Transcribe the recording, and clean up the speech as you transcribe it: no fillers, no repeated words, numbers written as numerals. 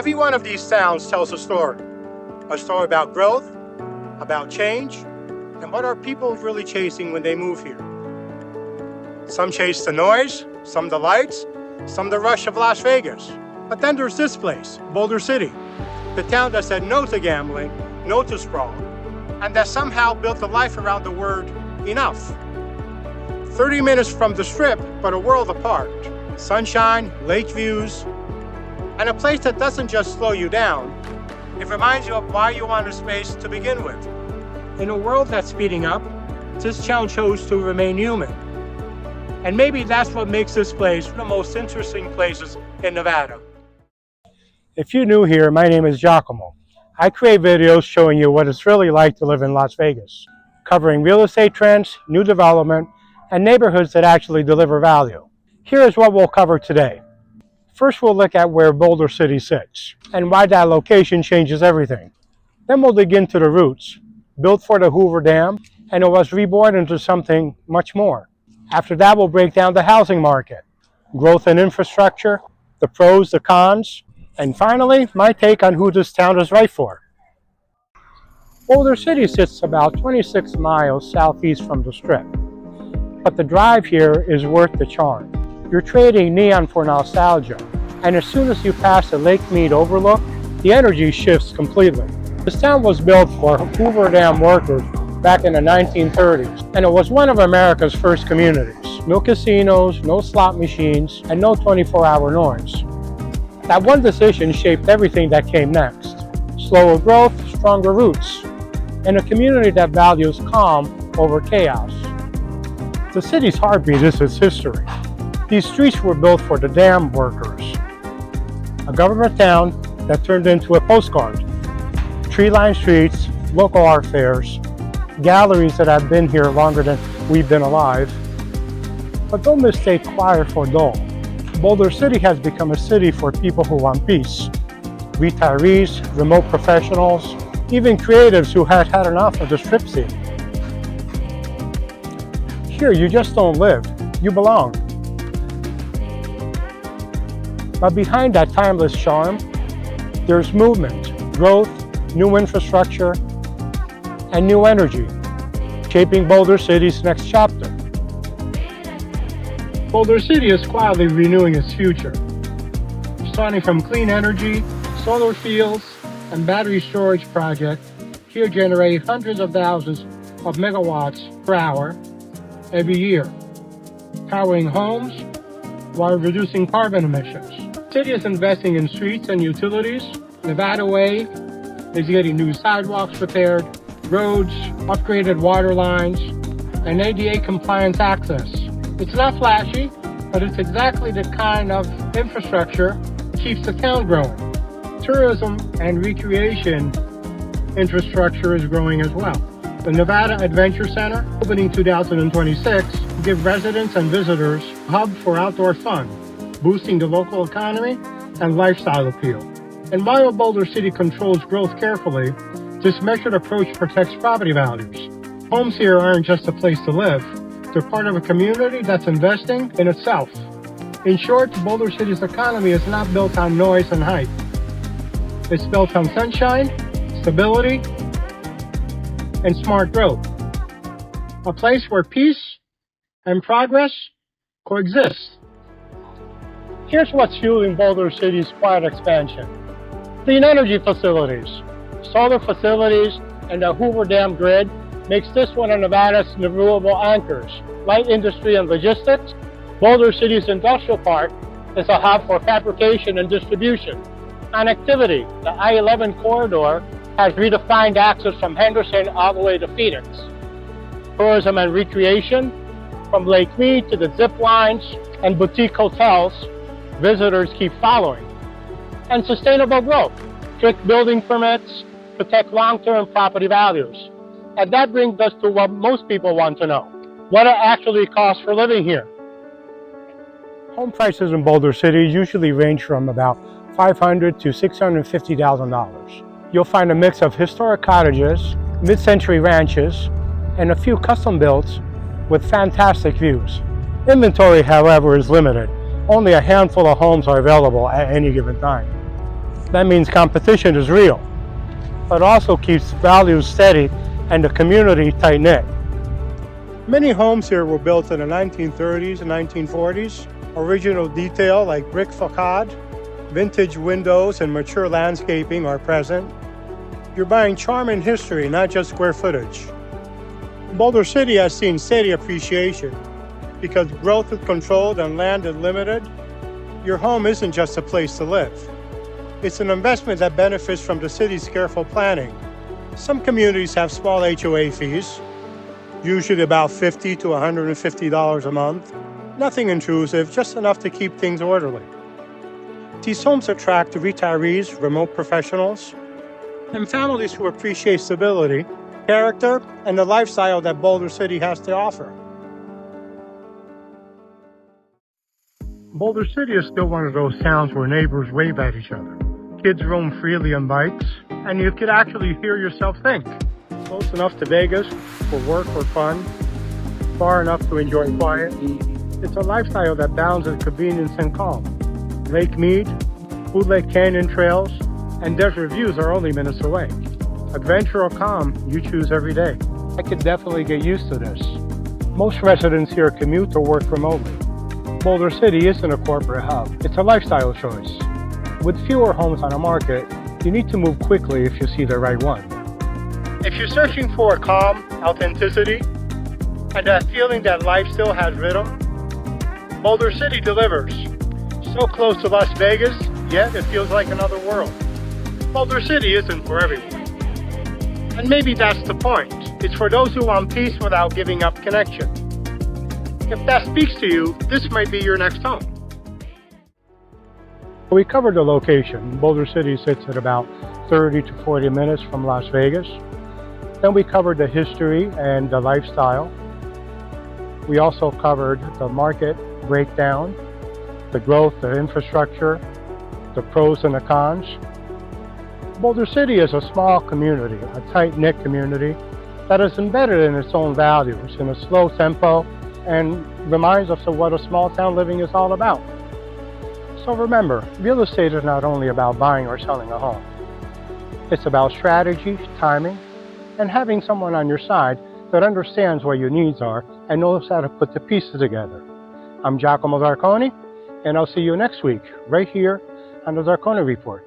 Every one of these towns tells a story about growth, about change, and what are people really chasing when they move here. Some chase the noise, some the lights, some the rush of Las Vegas. But then there's this place, Boulder City, the town that said no to gambling, no to sprawl, and that somehow built a life around the word enough. 30 minutes from the Strip, but a world apart. Sunshine, lake views, and a place that doesn't just slow you down, it reminds you of why you want a space to begin with. In a world that's speeding up, this town chose to remain human. And maybe that's what makes this place one of the most interesting places in Nevada. If you're new here, my name is Giacomo. I create videos showing you what it's really like to live in Las Vegas, covering real estate trends, new development, and neighborhoods that actually deliver value. Here is what we'll cover today. First, we'll look at where Boulder City sits and why that location changes everything. Then we'll dig into the roots, built for the Hoover Dam, and it was reborn into something much more. After that, we'll break down the housing market, growth and infrastructure, the pros, the cons, and finally, my take on who this town is right for. Boulder City sits about 26 miles southeast from the Strip, but the drive here is worth the charm. You're trading neon for nostalgia, and as soon as you pass the Lake Mead overlook, the energy shifts completely. This town was built for Hoover Dam workers back in the 1930s, and it was one of America's first communities. No casinos, no slot machines, and no 24-hour noise. That one decision shaped everything that came next. Slower growth, stronger roots, and a community that values calm over chaos. The city's heartbeat is its history. These streets were built for the dam workers. A government town that turned into a postcard. Tree-lined streets, local art fairs, galleries that have been here longer than we've been alive. But don't mistake quiet for dull. Boulder City has become a city for people who want peace. Retirees, remote professionals, even creatives who had had enough of the strip scene. Here, you just don't live, you belong. But behind that timeless charm, there's movement, growth, new infrastructure, and new energy, shaping Boulder City's next chapter. Boulder City is quietly renewing its future, starting from clean energy, solar fields, and battery storage projects. Here generate hundreds of thousands of megawatts per hour every year, powering homes while reducing carbon emissions. The city is investing in streets and utilities. Nevada Way is getting new sidewalks repaired, roads, upgraded water lines, and ADA compliance access. It's not flashy, but it's exactly the kind of infrastructure that keeps the town growing. Tourism and recreation infrastructure is growing as well. The Nevada Adventure Center, opening 2026, will give residents and visitors a hub for outdoor fun, boosting the local economy and lifestyle appeal. And while Boulder City controls growth carefully, this measured approach protects property values. Homes here aren't just a place to live. They're part of a community that's investing in itself. In short, Boulder City's economy is not built on noise and hype. It's built on sunshine, stability, and smart growth. A place where peace and progress coexist. Here's what's fueling Boulder City's quiet expansion. Clean energy facilities, solar facilities, and the Hoover Dam grid makes this one of Nevada's renewable anchors. Light industry and logistics. Boulder City's industrial park is a hub for fabrication and distribution. Connectivity. The I-11 corridor has redefined access from Henderson all the way to Phoenix. Tourism and recreation. From Lake Mead to the zip lines and boutique hotels, visitors keep following. And sustainable growth. Strict building permits protect long-term property values. And that brings us to what most people want to know. What it actually costs for living here. Home prices in Boulder City usually range from about $500,000 to $650,000. You'll find a mix of historic cottages, mid-century ranches, and a few custom builds with fantastic views. Inventory, however, is limited. Only a handful of homes are available at any given time. That means competition is real, but also keeps values steady and the community tight-knit. Many homes here were built in the 1930s and 1940s. Original detail like brick facade, vintage windows, and mature landscaping are present. You're buying charm and history, not just square footage. Boulder City has seen steady appreciation. Because growth is controlled and land is limited, your home isn't just a place to live. It's an investment that benefits from the city's careful planning. Some communities have small HOA fees, usually about $50 to $150 a month. Nothing intrusive, just enough to keep things orderly. These homes attract retirees, remote professionals, and families who appreciate stability, character, and the lifestyle that Boulder City has to offer. Boulder City is still one of those towns where neighbors wave at each other. Kids roam freely on bikes, and you could actually hear yourself think. Close enough to Vegas for work or fun, far enough to enjoy quiet. It's a lifestyle that balances convenience and calm. Lake Mead, Bootleg Canyon trails, and desert views are only minutes away. Adventure or calm, you choose every day. I could definitely get used to this. Most residents here commute or work remotely. Boulder City isn't a corporate hub, it's a lifestyle choice. With fewer homes on the market, you need to move quickly if you see the right one. If you're searching for calm, authenticity, and that feeling that life still has rhythm, Boulder City delivers. So close to Las Vegas, yet it feels like another world. Boulder City isn't for everyone. And maybe that's the point. It's for those who want peace without giving up connection. If that speaks to you, this might be your next home. We covered the location. Boulder City sits at about 30 to 40 minutes from Las Vegas. Then we covered the history and the lifestyle. We also covered the market breakdown, the growth, the infrastructure, the pros and the cons. Boulder City is a small community, a tight-knit community that is embedded in its own values in a slow tempo and reminds us of what a small town living is all about. So remember, real estate is not only about buying or selling a home. It's about strategy, timing, and having someone on your side that understands what your needs are and knows how to put the pieces together. I'm Giacomo Zarconi, and I'll see you next week, right here on the Zarconi Report.